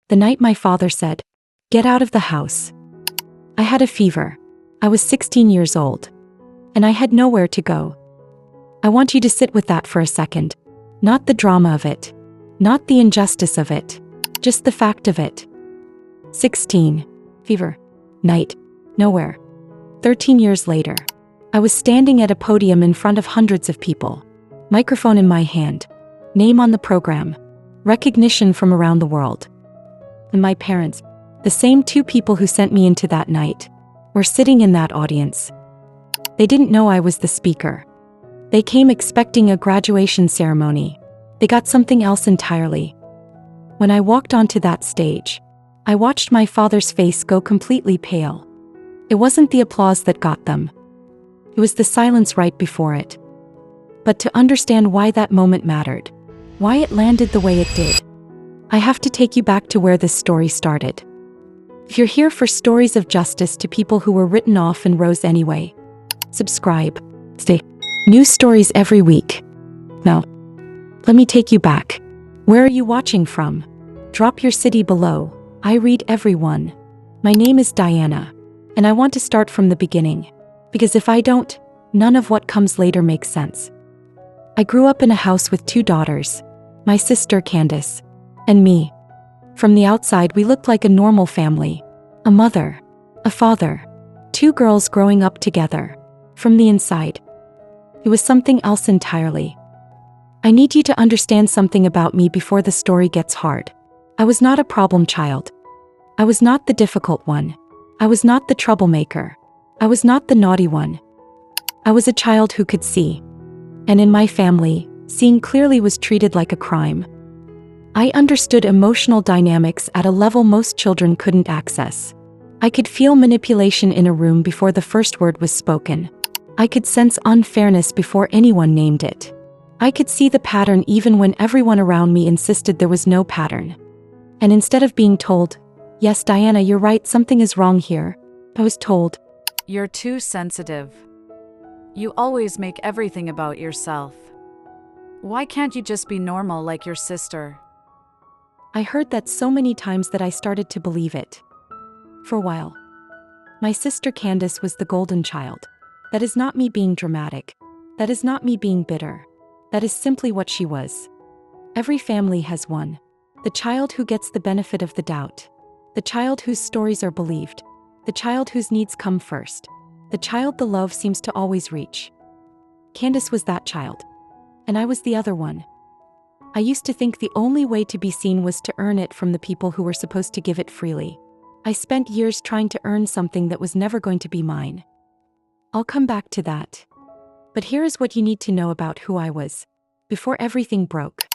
The night my father said, "Get out of the house." I had a fever. I was 16 years old. And I had nowhere to go. I want you to sit with that for a second. Not the drama of it. Not the injustice of it. Just the fact of it. 16. Fever. Night. Nowhere. 13 years later. I was standing at a podium in front of hundreds of people. Microphone in my hand. Name on the program. Recognition from around the world. And my parents, the same two people who sent me into that night, were sitting in that audience. They didn't know I was the speaker. They came expecting a graduation ceremony. They got something else entirely. When I walked onto that stage, I watched my father's face go completely pale. It wasn't the applause that got them. It was the silence right before it. But to understand why that moment mattered, why it landed the way it did, I have to take you back to where this story started. If you're here for stories of justice to people who were written off and rose anyway, subscribe. Stay. New stories every week. Now, let me take you back. Where are you watching from? Drop your city below. I read every one. My name is Diana, and I want to start from the beginning, because if I don't, none of what comes later makes sense. I grew up in a house with two daughters, my sister Candice, and me. From the outside, we looked like a normal family. A mother, a father, two girls growing up together. From the inside, it was something else entirely. I need you to understand something about me before the story gets hard. I was not a problem child. I was not the difficult one. I was not the troublemaker. I was not the naughty one. I was a child who could see. And in my family, seeing clearly was treated like a crime. I understood emotional dynamics at a level most children couldn't access. I could feel manipulation in a room before the first word was spoken. I could sense unfairness before anyone named it. I could see the pattern even when everyone around me insisted there was no pattern. And instead of being told, "Yes, Diana, you're right, something is wrong here," I was told, "You're too sensitive. You always make everything about yourself. Why can't you just be normal like your sister?" I heard that so many times that I started to believe it. For a while. My sister Candice was the golden child. That is not me being dramatic. That is not me being bitter. That is simply what she was. Every family has one. The child who gets the benefit of the doubt. The child whose stories are believed. The child whose needs come first. The child the love seems to always reach. Candice was that child. And I was the other one. I used to think the only way to be seen was to earn it from the people who were supposed to give it freely. I spent years trying to earn something that was never going to be mine. I'll come back to that. But here is what you need to know about who I was. Before everything broke.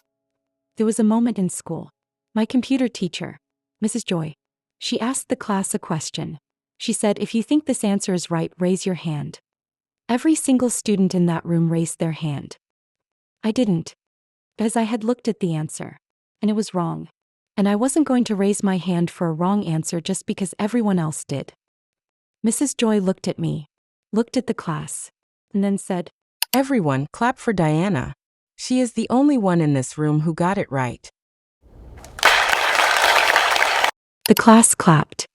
There was a moment in school. My computer teacher, Mrs. Joy, she asked the class a question. She said, "If you think this answer is right, raise your hand." Every single student in that room raised their hand. I didn't. Because I had looked at the answer. And it was wrong. And I wasn't going to raise my hand for a wrong answer just because everyone else did. Mrs. Joy looked at me, looked at the class, and then said, "Everyone, clap for Diana. She is the only one in this room who got it right." The class clapped.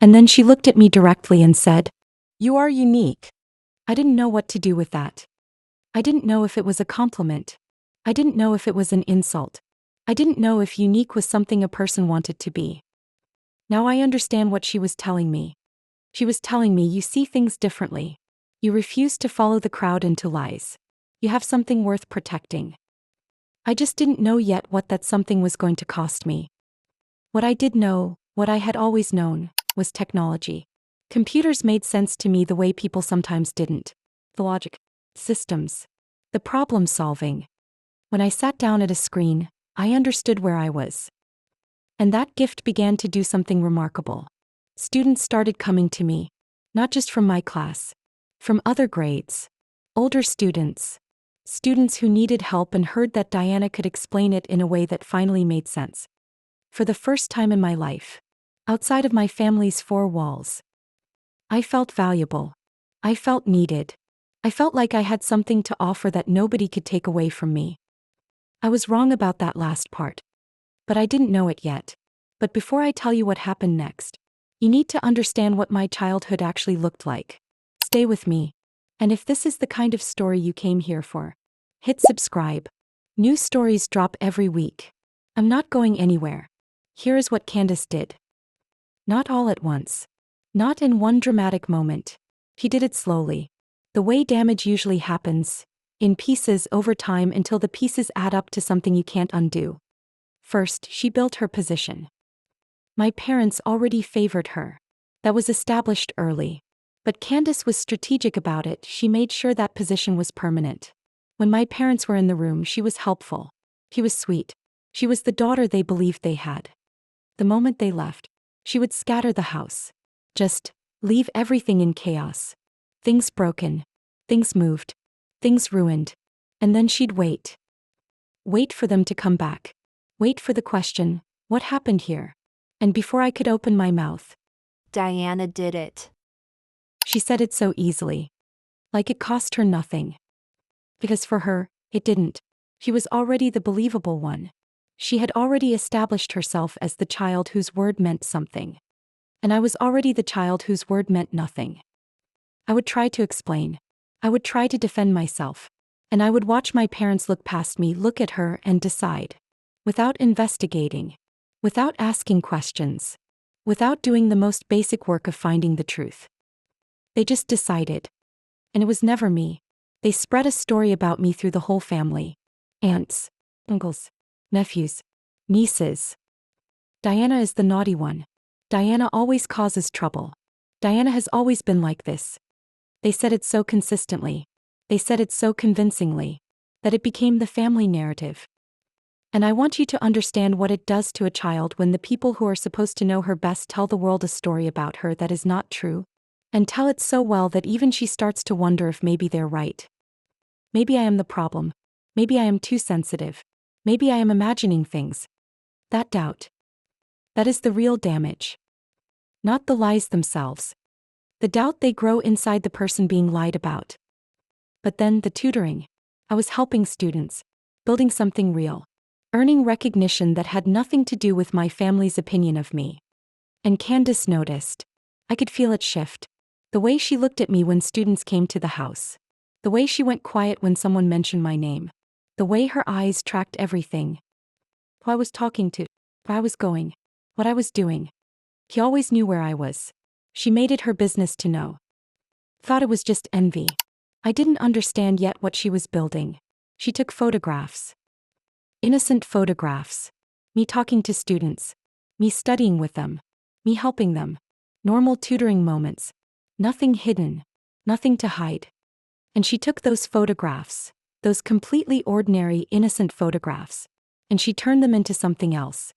And then she looked at me directly and said, "You are unique." I didn't know what to do with that. I didn't know if it was a compliment. I didn't know if it was an insult. I didn't know if unique was something a person wanted to be. Now I understand what she was telling me. She was telling me you see things differently. You refuse to follow the crowd into lies. You have something worth protecting. I just didn't know yet what that something was going to cost me. What I did know, what I had always known, was technology. Computers made sense to me the way people sometimes didn't. The logic, systems, the problem solving. When I sat down at a screen, I understood where I was. And that gift began to do something remarkable. Students started coming to me, not just from my class, from other grades, older students who needed help and heard that Diana could explain it in a way that finally made sense. For the first time in my life, outside of my family's four walls, I felt valuable. I felt needed. I felt like I had something to offer that nobody could take away from me. I was wrong about that last part. But I didn't know it yet. But before I tell you what happened next, you need to understand what my childhood actually looked like. Stay with me. And if this is the kind of story you came here for, hit subscribe. New stories drop every week. I'm not going anywhere. Here is what Candice did. Not all at once. Not in one dramatic moment. She did it slowly. The way damage usually happens, in pieces over time until the pieces add up to something you can't undo. First, she built her position. My parents already favored her. That was established early. But Candice was strategic about it. She made sure that position was permanent. When my parents were in the room, she was helpful. She was sweet. She was the daughter they believed they had. The moment they left, she would scatter the house. Just leave everything in chaos. Things broken. Things moved. Things ruined. And then she'd wait. Wait for them to come back. Wait for the question, what happened here? And before I could open my mouth, Diana did it. she said it so easily. Like it cost her nothing. Because for her, it didn't. She was already the believable one. She had already established herself as the child whose word meant something. And I was already the child whose word meant nothing. I would try to explain. I would try to defend myself. And I would watch my parents look past me, look at her, and decide. Without investigating. Without asking questions. Without doing the most basic work of finding the truth. They just decided. And it was never me. They spread a story about me through the whole family. Aunts, uncles, nephews, nieces. Diana is the naughty one. Diana always causes trouble. Diana has always been like this. They said it so consistently. They said it so convincingly. That it became the family narrative. And I want you to understand what it does to a child when the people who are supposed to know her best tell the world a story about her that is not true. And tell it so well that even she starts to wonder if maybe they're right. Maybe I am the problem. Maybe I am too sensitive. Maybe I am imagining things. That doubt. That is the real damage. Not the lies themselves. The doubt they grow inside the person being lied about. But then the tutoring. I was helping students. Building something real. Earning recognition that had nothing to do with my family's opinion of me. And Candice noticed. I could feel it shift. The way she looked at me when students came to the house. The way she went quiet when someone mentioned my name. The way her eyes tracked everything. Who I was talking to, where I was going, what I was doing. He always knew where I was. She made it her business to know. Thought it was just envy. I didn't understand yet what she was building. She took photographs. Innocent photographs. Me talking to students. Me studying with them. Me helping them. Normal tutoring moments. Nothing hidden. Nothing to hide. And she took those photographs, those completely ordinary, innocent photographs, and she turned them into something else.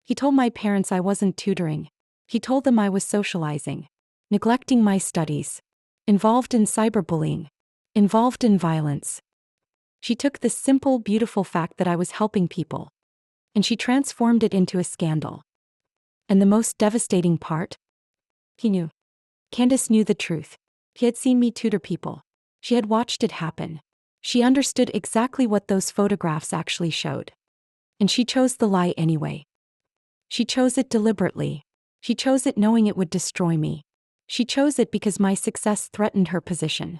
He told my parents I wasn't tutoring. He told them I was socializing, neglecting my studies, involved in cyberbullying, involved in violence. She took this simple, beautiful fact that I was helping people, and she transformed it into a scandal. And the most devastating part? He knew. Candice knew the truth. He had seen me tutor people. She had watched it happen. She understood exactly what those photographs actually showed. And she chose the lie anyway. She chose it deliberately. She chose it knowing it would destroy me. She chose it because my success threatened her position.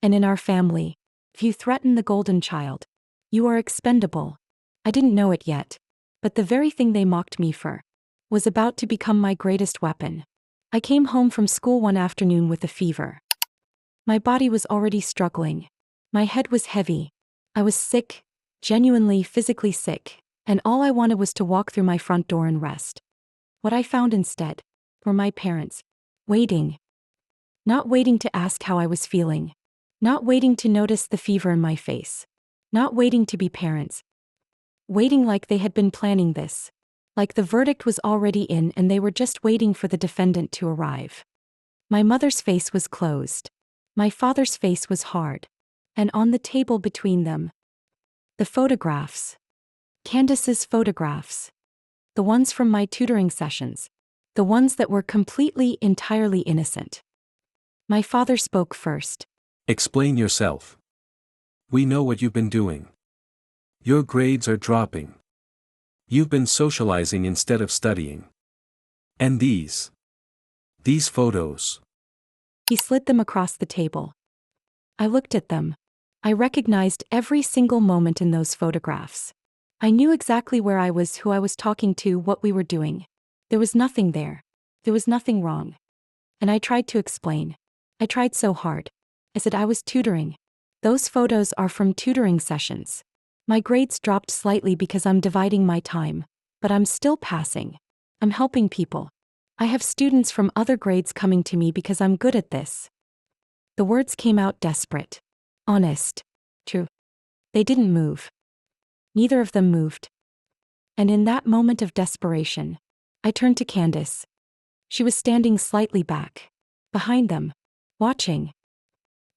And in our family, if you threaten the golden child, you are expendable. I didn't know it yet, but the very thing they mocked me for was about to become my greatest weapon. I came home from school one afternoon with a fever. My body was already struggling. My head was heavy. I was sick, genuinely physically sick, and all I wanted was to walk through my front door and rest. What I found instead were my parents, waiting. Not waiting to ask how I was feeling. Not waiting to notice the fever in my face. Not waiting to be parents. Waiting like they had been planning this. Like the verdict was already in and they were just waiting for the defendant to arrive. My mother's face was closed. My father's face was hard. And on the table between them, the photographs. Candice's photographs. The ones from my tutoring sessions. The ones that were completely, entirely innocent. My father spoke first. Explain yourself. We know what you've been doing. Your grades are dropping. You've been socializing instead of studying. And these photos. He slid them across the table. I looked at them. I recognized every single moment in those photographs. I knew exactly where I was, who I was talking to, what we were doing. There was nothing there. There was nothing wrong. And I tried to explain. I tried so hard. I said I was tutoring. Those photos are from tutoring sessions. My grades dropped slightly because I'm dividing my time, but I'm still passing. I'm helping people. I have students from other grades coming to me because I'm good at this. The words came out desperate. Honest. True. They didn't move. Neither of them moved. And in that moment of desperation, I turned to Candice. She was standing slightly back, behind them, watching.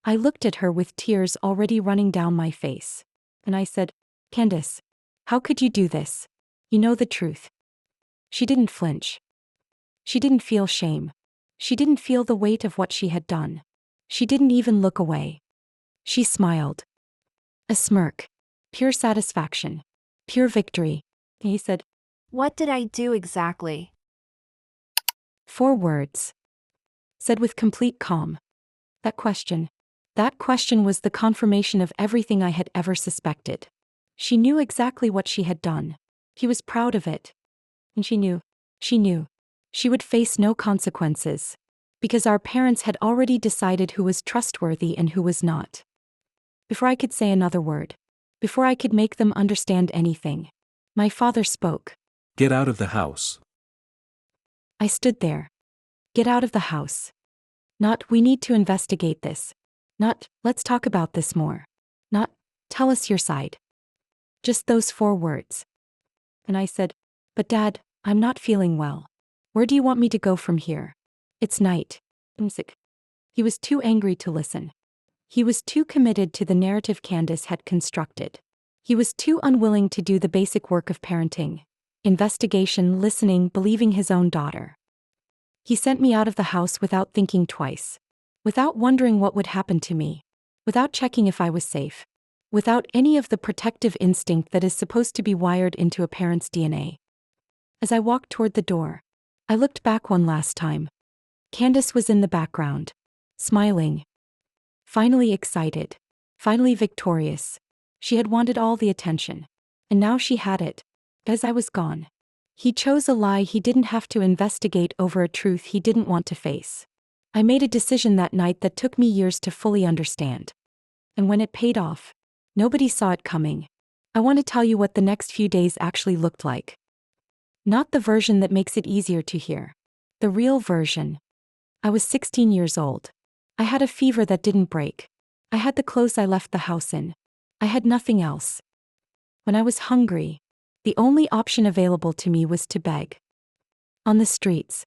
I looked at her with tears already running down my face. And I said, Candice, how could you do this? You know the truth. She didn't flinch. She didn't feel shame. She didn't feel the weight of what she had done. She didn't even look away. She smiled. A smirk. Pure satisfaction. Pure victory. He said, What did I do exactly? 4 words. Said with complete calm. That question was the confirmation of everything I had ever suspected. She knew exactly what she had done. He was proud of it. And she knew. She would face no consequences. Because our parents had already decided who was trustworthy and who was not. Before I could say another word, before I could make them understand anything, my father spoke. Get out of the house. I stood there. Get out of the house. Not, we need to investigate this. Not, let's talk about this more. Not, tell us your side. Just those 4 words. And I said, but Dad, I'm not feeling well. Where do you want me to go from here? It's night. I'm sick. He was too angry to listen. He was too committed to the narrative Candice had constructed. He was too unwilling to do the basic work of parenting. Investigation, listening, believing his own daughter. He sent me out of the house without thinking twice. Without wondering what would happen to me. Without checking if I was safe. Without any of the protective instinct that is supposed to be wired into a parent's DNA. As I walked toward the door, I looked back one last time. Candice was in the background. Smiling. Finally excited. Finally victorious. She had wanted all the attention. And now she had it. As I was gone. He chose a lie he didn't have to investigate over a truth he didn't want to face. I made a decision that night that took me years to fully understand. And when it paid off, nobody saw it coming. I want to tell you what the next few days actually looked like. Not the version that makes it easier to hear. The real version. I was 16 years old. I had a fever that didn't break. I had the clothes I left the house in. I had nothing else. When I was hungry, the only option available to me was to beg. On the streets.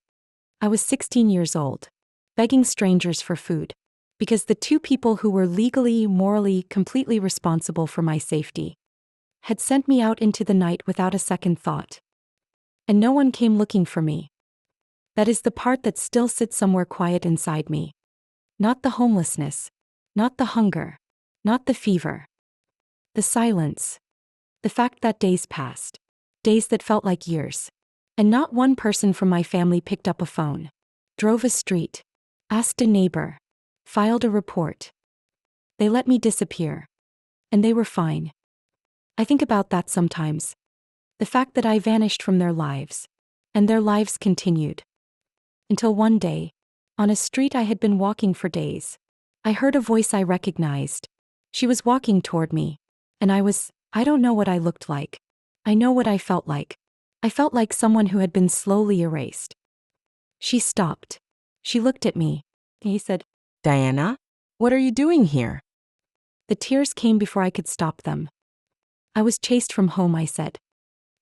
I was 16 years old. Begging strangers for food. Because the 2 people who were legally, morally, completely responsible for my safety had sent me out into the night without a second thought. And no one came looking for me. That is the part that still sits somewhere quiet inside me. Not the homelessness. Not the hunger. Not the fever. The silence. The fact that days passed. Days that felt like years. And not one person from my family picked up a phone. Drove a street. Asked a neighbor. Filed a report. They let me disappear. And they were fine. I think about that sometimes. The fact that I vanished from their lives. And their lives continued. Until one day, on a street I had been walking for days, I heard a voice I recognized. She was walking toward me. And I don't know what I looked like. I know what I felt like. I felt like someone who had been slowly erased. She stopped. She looked at me. He said, Diana, what are you doing here? The tears came before I could stop them. I was chased from home, I said.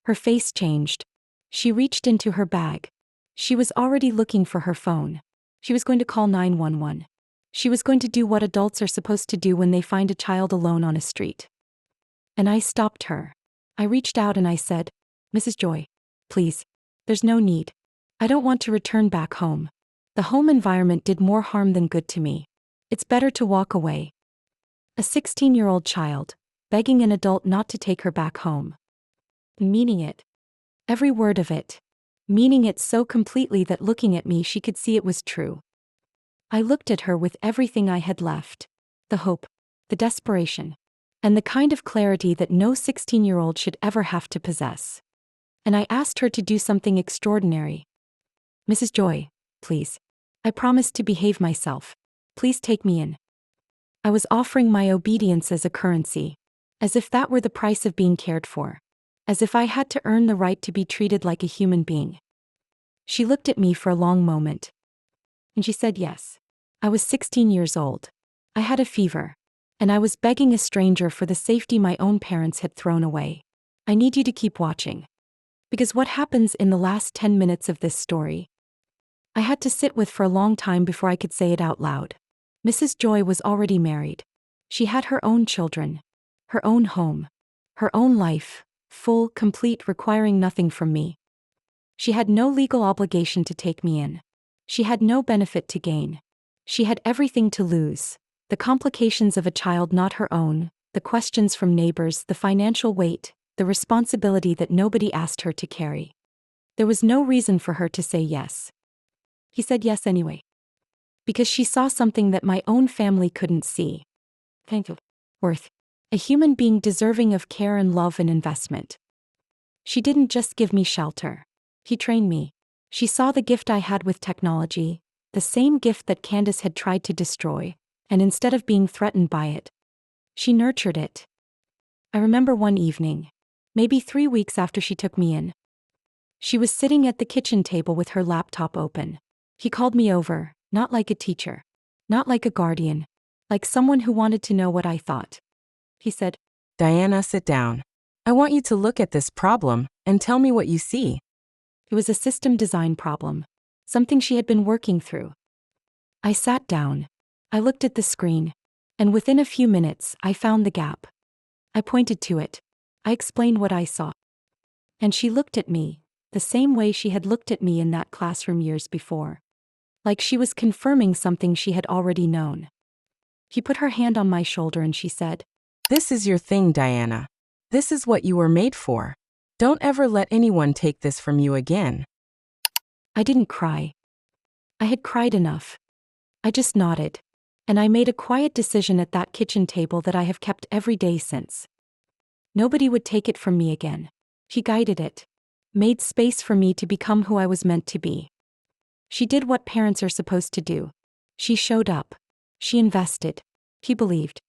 Her face changed. She reached into her bag. She was already looking for her phone. She was going to call 911. She was going to do what adults are supposed to do when they find a child alone on a street. And I stopped her. I reached out and I said, Mrs. Joy, please, there's no need. I don't want to return back home. The home environment did more harm than good to me. It's better to walk away. A 16-year-old child, begging an adult not to take her back home. Meaning it. Every word of it. Meaning it so completely that looking at me she could see it was true. I looked at her with everything I had left. The hope, the desperation, and the kind of clarity that no 16-year-old should ever have to possess. And I asked her to do something extraordinary. Mrs. Joy, please. I promised to behave myself. Please take me in. I was offering my obedience as a currency, as if that were the price of being cared for, as if I had to earn the right to be treated like a human being. She looked at me for a long moment. And she said yes. I was 16 years old. I had a fever. And I was begging a stranger for the safety my own parents had thrown away. I need you to keep watching. Because what happens in the last 10 minutes of this story, I had to sit with for a long time before I could say it out loud. Mrs. Joy was already married. She had her own children, her own home, her own life, full, complete, requiring nothing from me. She had no legal obligation to take me in. She had no benefit to gain. She had everything to lose. The complications of a child not her own, the questions from neighbors, the financial weight, the responsibility that nobody asked her to carry. There was no reason for her to say yes. He said yes anyway. Because she saw something that my own family couldn't see. Thank you. Worth. A human being deserving of care and love and investment. She didn't just give me shelter. He trained me. She saw the gift I had with technology, the same gift that Candice had tried to destroy, and instead of being threatened by it, she nurtured it. I remember one evening, maybe 3 weeks after she took me in. She was sitting at the kitchen table with her laptop open. He called me over, not like a teacher, not like a guardian, like someone who wanted to know what I thought. He said, Diana, sit down. I want you to look at this problem and tell me what you see. It was a system design problem, something she had been working through. I sat down. I looked at the screen, and within a few minutes, I found the gap. I pointed to it. I explained what I saw. And she looked at me, the same way she had looked at me in that classroom years before. Like she was confirming something she had already known. He put her hand on my shoulder and she said, This is your thing, Diana. This is what you were made for. Don't ever let anyone take this from you again. I didn't cry. I had cried enough. I just nodded. And I made a quiet decision at that kitchen table that I have kept every day since. Nobody would take it from me again. He guided it. Made space for me to become who I was meant to be. She did what parents are supposed to do. She showed up. She invested. He believed.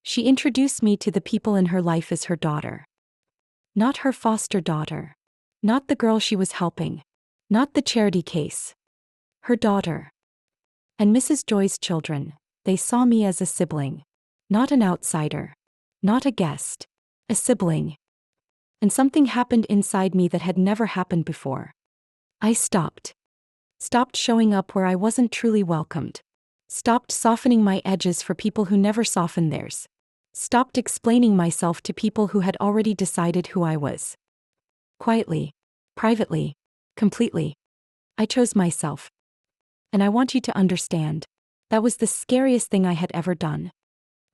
She introduced me to the people in her life as her daughter. Not her foster daughter. Not the girl she was helping. Not the charity case. Her daughter. And Mrs. Joy's children, they saw me as a sibling. Not an outsider. Not a guest. A sibling. And something happened inside me that had never happened before. I stopped. Stopped showing up where I wasn't truly welcomed. Stopped softening my edges for people who never softened theirs. Stopped explaining myself to people who had already decided who I was. Quietly, privately, completely. I chose myself. And I want you to understand, that was the scariest thing I had ever done.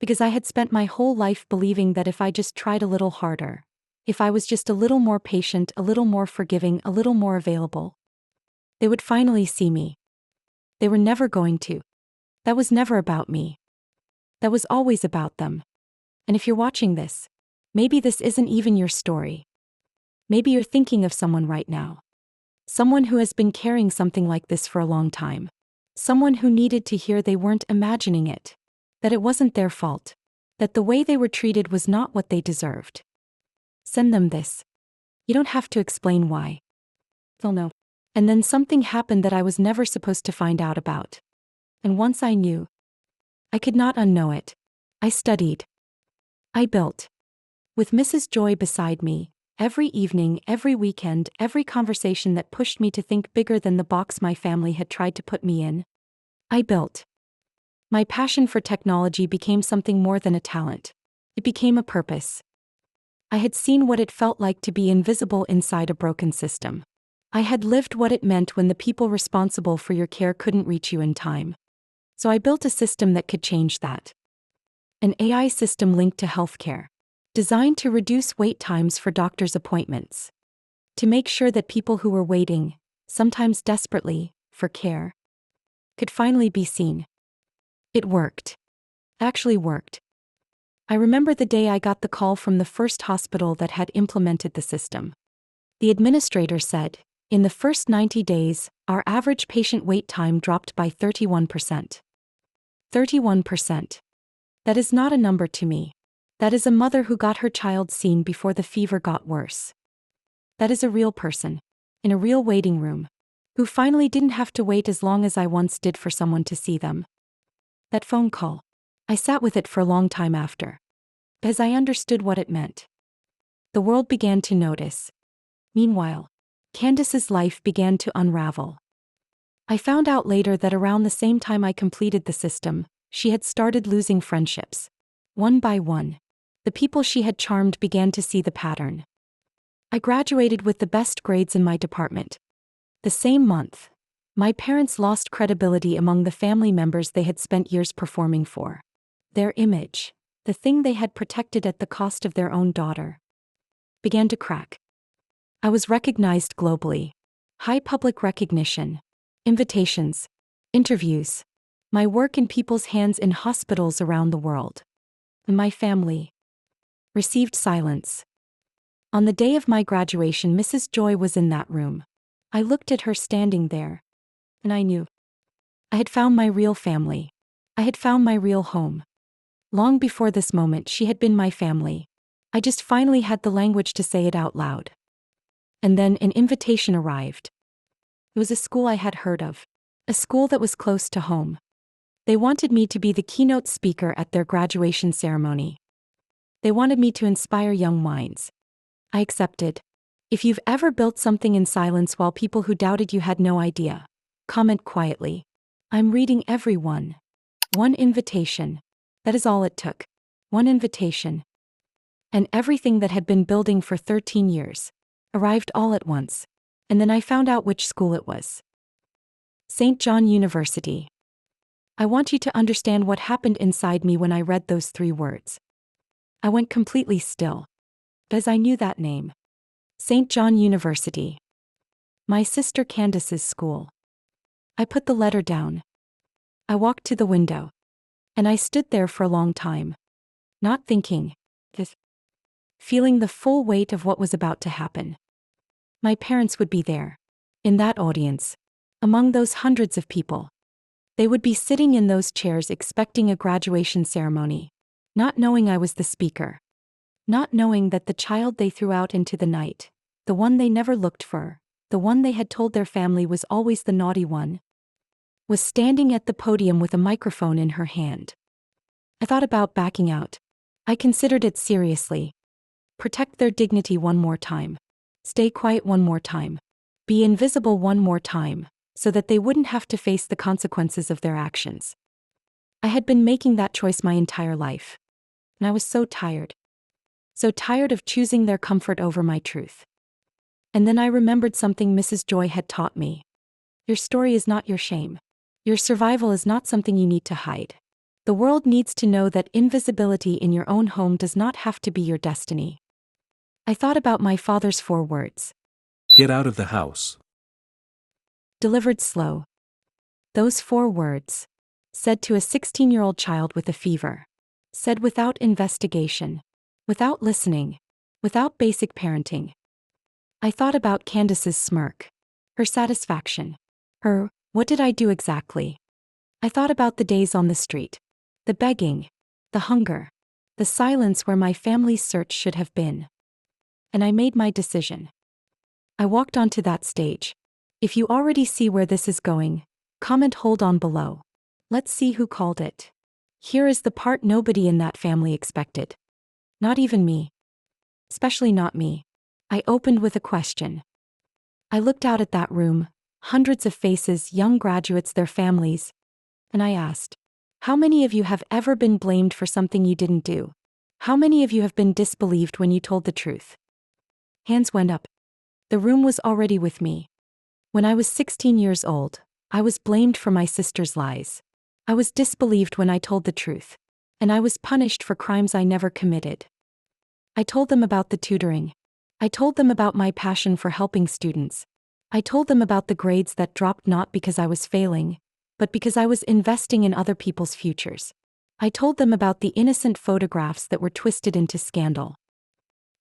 Because I had spent my whole life believing that if I just tried a little harder, if I was just a little more patient, a little more forgiving, a little more available, they would finally see me. They were never going to. That was never about me. That was always about them. And if you're watching this, maybe this isn't even your story. Maybe you're thinking of someone right now. Someone who has been carrying something like this for a long time. Someone who needed to hear they weren't imagining it. That it wasn't their fault. That the way they were treated was not what they deserved. Send them this. You don't have to explain why. They'll know. And then something happened that I was never supposed to find out about. And once I knew, I could not unknow it. I studied. I built. With Mrs. Joy beside me, every evening, every weekend, every conversation that pushed me to think bigger than the box my family had tried to put me in. I built. My passion for technology became something more than a talent. It became a purpose. I had seen what it felt like to be invisible inside a broken system. I had lived what it meant when the people responsible for your care couldn't reach you in time. So I built a system that could change that. An AI system linked to healthcare, designed to reduce wait times for doctor's appointments. To make sure that people who were waiting, sometimes desperately, for care, could finally be seen. It worked. Actually worked. I remember the day I got the call from the first hospital that had implemented the system. The administrator said, in the first 90 days, our average patient wait time dropped by 31%. 31%. That is not a number to me. That is a mother who got her child seen before the fever got worse. That is a real person, in a real waiting room, who finally didn't have to wait as long as I once did for someone to see them. That phone call. I sat with it for a long time after, as I understood what it meant. The world began to notice. Meanwhile, Candice's life began to unravel. I found out later that around the same time I completed the system, she had started losing friendships. One by one, the people she had charmed began to see the pattern. I graduated with the best grades in my department. The same month, my parents lost credibility among the family members they had spent years performing for. Their image, the thing they had protected at the cost of their own daughter, began to crack. I was recognized globally. High public recognition, invitations, interviews, my work in people's hands in hospitals around the world. And my family received silence. On the day of my graduation, Mrs. Joy was in that room. I looked at her standing there, and I knew. I had found my real family. I had found my real home. Long before this moment, she had been my family. I just finally had the language to say it out loud. And then an invitation arrived. It was a school I had heard of, a school that was close to home. They wanted me to be the keynote speaker at their graduation ceremony. They wanted me to inspire young minds. I accepted. If you've ever built something in silence while people who doubted you had no idea, comment quietly. I'm reading every one. One invitation. That is all it took. One invitation. And everything that had been building for 13 years arrived all at once. And then I found out which school it was. St. John University. I want you to understand what happened inside me when I read those 3 words. I went completely still, as I knew that name. St. John University. My sister Candice's school. I put the letter down. I walked to the window. And I stood there for a long time. Not thinking, just feeling the full weight of what was about to happen. My parents would be there, in that audience, among those hundreds of people. They would be sitting in those chairs expecting a graduation ceremony, not knowing I was the speaker. Not knowing that the child they threw out into the night, the one they never looked for, the one they had told their family was always the naughty one, was standing at the podium with a microphone in her hand. I thought about backing out. I considered it seriously. Protect their dignity one more time. Stay quiet one more time. Be invisible one more time, so that they wouldn't have to face the consequences of their actions. I had been making that choice my entire life. And I was so tired. So tired of choosing their comfort over my truth. And then I remembered something Mrs. Joy had taught me. Your story is not your shame. Your survival is not something you need to hide. The world needs to know that invisibility in your own home does not have to be your destiny. I thought about my father's 4 words. Get out of the house. Delivered slow. Those 4 words, said to a 16-year-old child with a fever, said without investigation, without listening, without basic parenting. I thought about Candice's smirk, her satisfaction, her, what did I do exactly? I thought about the days on the street, the begging, the hunger, the silence where my family's search should have been. And I made my decision. I walked onto that stage. If you already see where this is going, comment hold on below. Let's see who called it. Here is the part nobody in that family expected. Not even me. Especially not me. I opened with a question. I looked out at that room, hundreds of faces, young graduates, their families, and I asked, how many of you have ever been blamed for something you didn't do? How many of you have been disbelieved when you told the truth? Hands went up. The room was already with me. When I was 16 years old, I was blamed for my sister's lies. I was disbelieved when I told the truth. And I was punished for crimes I never committed. I told them about the tutoring. I told them about my passion for helping students. I told them about the grades that dropped not because I was failing, but because I was investing in other people's futures. I told them about the innocent photographs that were twisted into scandal.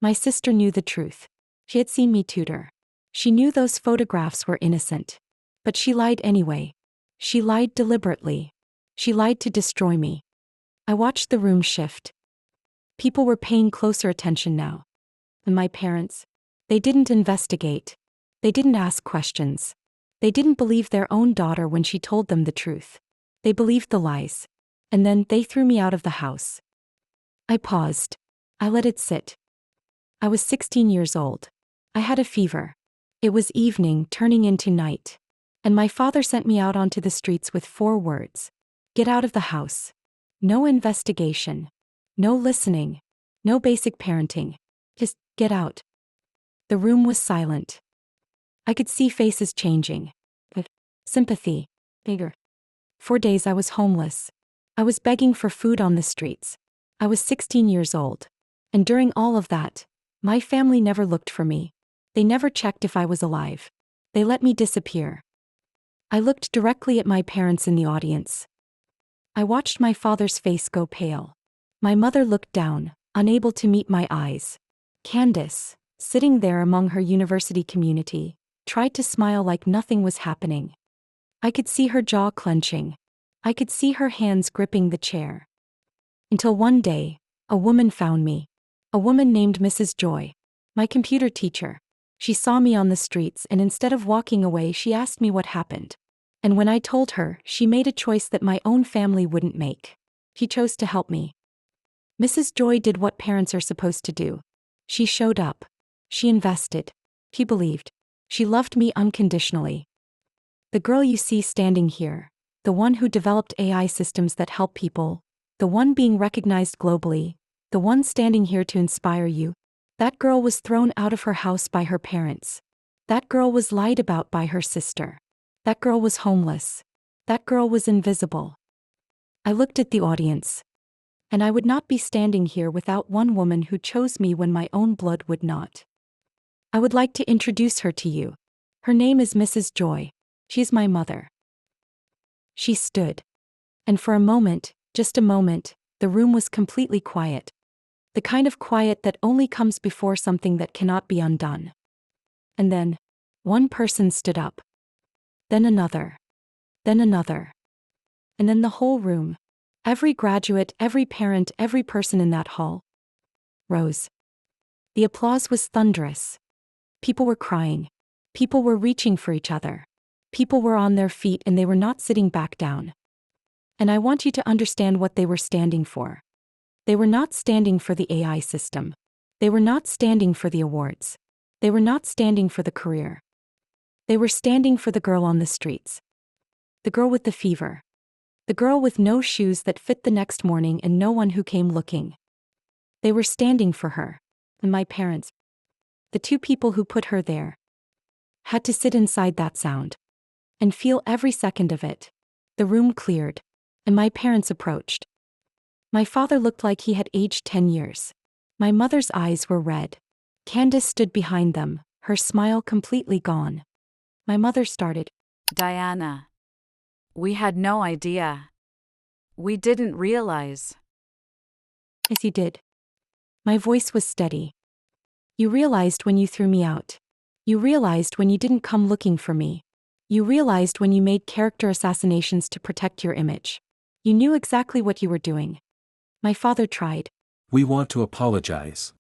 My sister knew the truth. She had seen me tutor. She knew those photographs were innocent. But she lied anyway. She lied deliberately. She lied to destroy me. I watched the room shift. People were paying closer attention now. And my parents, they didn't investigate. They didn't ask questions. They didn't believe their own daughter when she told them the truth. They believed the lies. And then they threw me out of the house. I paused. I let it sit. I was 16 years old. I had a fever. It was evening turning into night. And my father sent me out onto the streets with 4 words. Get out of the house. No investigation. No listening. No basic parenting. Just get out. The room was silent. I could see faces changing. Sympathy. Bigger. For days I was homeless. I was begging for food on the streets. I was 16 years old. And during all of that, my family never looked for me. They never checked if I was alive. They let me disappear. I looked directly at my parents in the audience. I watched my father's face go pale. My mother looked down, unable to meet my eyes. Candice, sitting there among her university community, tried to smile like nothing was happening. I could see her jaw clenching. I could see her hands gripping the chair. Until one day, a woman found me. A woman named Mrs. Joy, my computer teacher. She saw me on the streets and instead of walking away, she asked me what happened. And when I told her, she made a choice that my own family wouldn't make. She chose to help me. Mrs. Joy did what parents are supposed to do. She showed up. She invested. She believed. She loved me unconditionally. The girl you see standing here, the one who developed AI systems that help people, the one being recognized globally, the one standing here to inspire you, that girl was thrown out of her house by her parents. That girl was lied about by her sister. That girl was homeless. That girl was invisible. I looked at the audience. And I would not be standing here without one woman who chose me when my own blood would not. I would like to introduce her to you. Her name is Mrs. Joy. She is my mother. She stood. And for a moment, just a moment, the room was completely quiet. The kind of quiet that only comes before something that cannot be undone. And then, one person stood up. Then another. Then another. And then the whole room, every graduate, every parent, every person in that hall, rose. The applause was thunderous. People were crying. People were reaching for each other. People were on their feet and they were not sitting back down. And I want you to understand what they were standing for. They were not standing for the AI system. They were not standing for the awards. They were not standing for the career. They were standing for the girl on the streets. The girl with the fever. The girl with no shoes that fit the next morning and no one who came looking. They were standing for her. And my parents, the 2 people who put her there, had to sit inside that sound and feel every second of it. The room cleared, and my parents approached. My father looked like he had aged 10 years. My mother's eyes were red. Candice stood behind them, her smile completely gone. My mother started. Diana. We had no idea. We didn't realize. Yes, you did. My voice was steady. You realized when you threw me out. You realized when you didn't come looking for me. You realized when you made character assassinations to protect your image. You knew exactly what you were doing. My father tried. We want to apologize.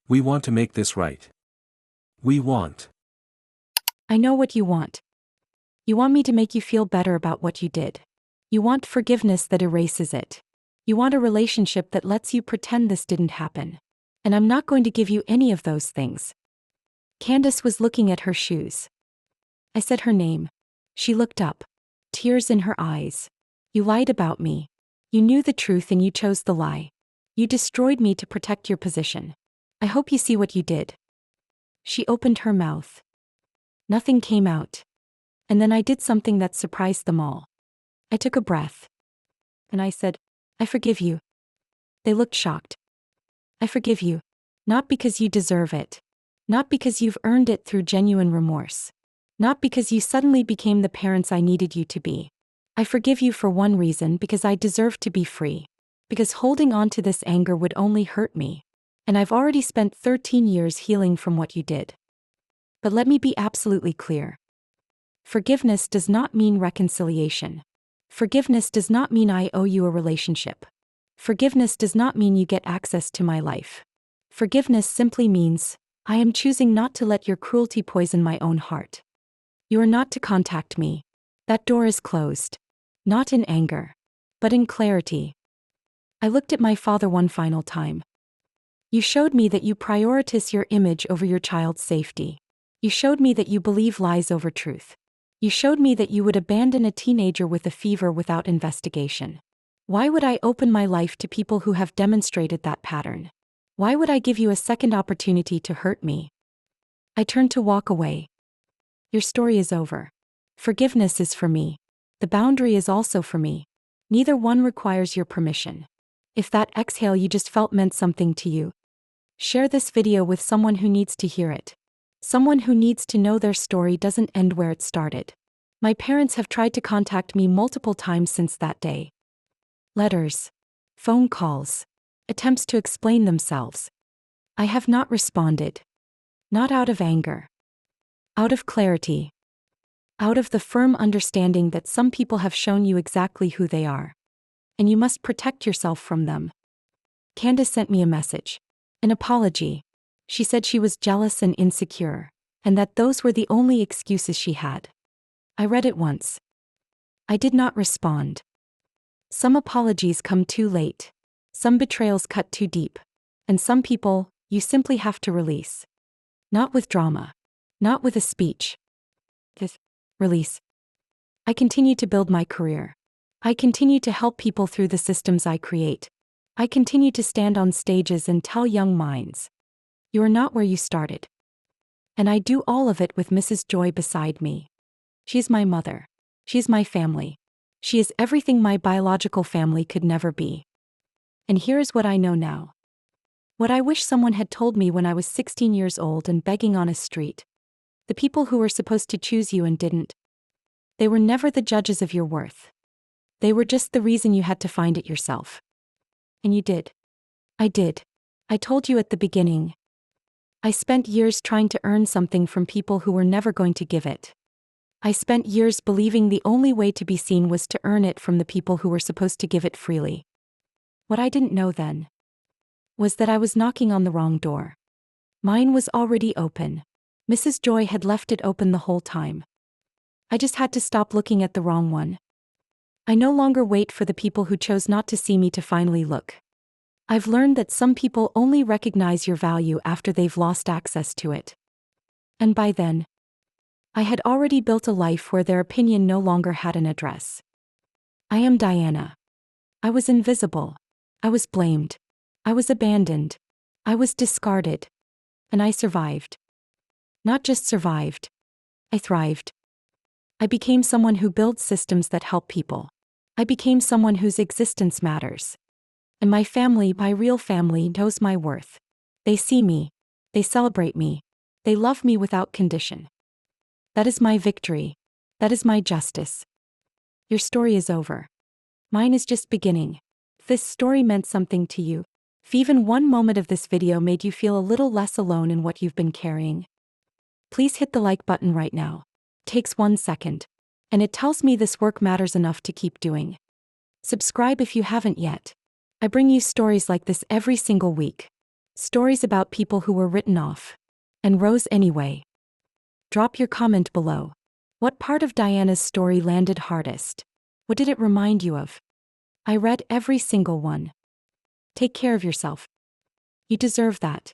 We want to make this right. We want. I know what you want. You want me to make you feel better about what you did. You want forgiveness that erases it. You want a relationship that lets you pretend this didn't happen. And I'm not going to give you any of those things. Candice was looking at her shoes. I said her name. She looked up. Tears in her eyes. You lied about me. You knew the truth and you chose the lie. You destroyed me to protect your position. I hope you see what you did. She opened her mouth. Nothing came out. And then I did something that surprised them all. I took a breath. And I said, I forgive you. They looked shocked. I forgive you. Not because you deserve it. Not because you've earned it through genuine remorse. Not because you suddenly became the parents I needed you to be. I forgive you for one reason, because I deserve to be free. Because holding on to this anger would only hurt me. And I've already spent 13 years healing from what you did. But let me be absolutely clear. Forgiveness does not mean reconciliation. Forgiveness does not mean I owe you a relationship. Forgiveness does not mean you get access to my life. Forgiveness simply means, I am choosing not to let your cruelty poison my own heart. You are not to contact me. That door is closed. Not in anger, but in clarity. I looked at my father one final time. You showed me that you prioritize your image over your child's safety. You showed me that you believe lies over truth. You showed me that you would abandon a teenager with a fever without investigation. Why would I open my life to people who have demonstrated that pattern? Why would I give you a second opportunity to hurt me? I turned to walk away. Your story is over. Forgiveness is for me. The boundary is also for me. Neither one requires your permission. If that exhale you just felt meant something to you, share this video with someone who needs to hear it. Someone who needs to know their story doesn't end where it started. My parents have tried to contact me multiple times since that day. Letters, phone calls, attempts to explain themselves. I have not responded. Not out of anger. Out of clarity. Out of the firm understanding that some people have shown you exactly who they are. And you must protect yourself from them. Candice sent me a message. An apology. She said she was jealous and insecure, and that those were the only excuses she had. I read it once. I did not respond. Some apologies come too late. Some betrayals cut too deep. And some people, you simply have to release. Not with drama. Not with a speech. Just release. I continue to build my career. I continue to help people through the systems I create. I continue to stand on stages and tell young minds, you are not where you started. And I do all of it with Mrs. Joy beside me. She's my mother. She's my family. She is everything my biological family could never be. And here is what I know now. What I wish someone had told me when I was 16 years old and begging on a street. The people who were supposed to choose you and didn't. They were never the judges of your worth. They were just the reason you had to find it yourself. And you did. I did. I told you at the beginning. I spent years trying to earn something from people who were never going to give it. I spent years believing the only way to be seen was to earn it from the people who were supposed to give it freely. What I didn't know then was that I was knocking on the wrong door. Mine was already open. Mrs. Joy had left it open the whole time. I just had to stop looking at the wrong one. I no longer wait for the people who chose not to see me to finally look. I've learned that some people only recognize your value after they've lost access to it. And by then, I had already built a life where their opinion no longer had an address. I am Diana. I was invisible. I was blamed. I was abandoned. I was discarded. And I survived. Not just survived. I thrived. I became someone who builds systems that help people. I became someone whose existence matters. And my family, my real family, knows my worth. They see me. They celebrate me. They love me without condition. That is my victory. That is my justice. Your story is over. Mine is just beginning. If this story meant something to you, if even one moment of this video made you feel a little less alone in what you've been carrying, please hit the like button right now. It takes 1 second. And it tells me this work matters enough to keep doing. Subscribe if you haven't yet. I bring you stories like this every single week. Stories about people who were written off and rose anyway. Drop your comment below. What part of Diana's story landed hardest? What did it remind you of? I read every single one. Take care of yourself. You deserve that.